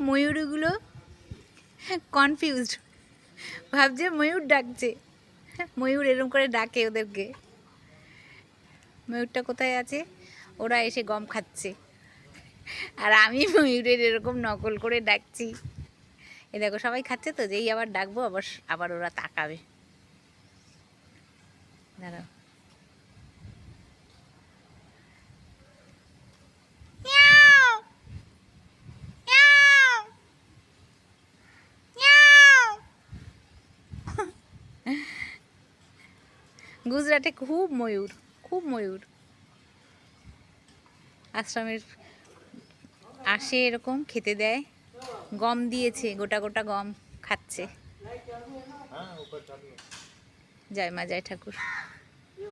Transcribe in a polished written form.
ময়ূরগুলো confused, ভাবছে ময়ূর ডাকছে। ময়ূর এরকম করে ডাকে ওদেরকে। ময়ূরটা কোথায় আছে? ওরা এসে গম খাচ্ছে আর আমি ময়ূরের এরকম নকল করে ডাকছি। এ দেখো সবাই খাচ্ছে তো, যেই আবার ডাকবো আবার ওরা তাকাবে। দাঁড়াও। গুজরাটে খুব ময়ূর আশ্রমের আসে, এরকম খেতে দেয়। গম দিয়েছে, গোটা গোটা গম খাচ্ছে। জয় মা জয় ঠাকুর।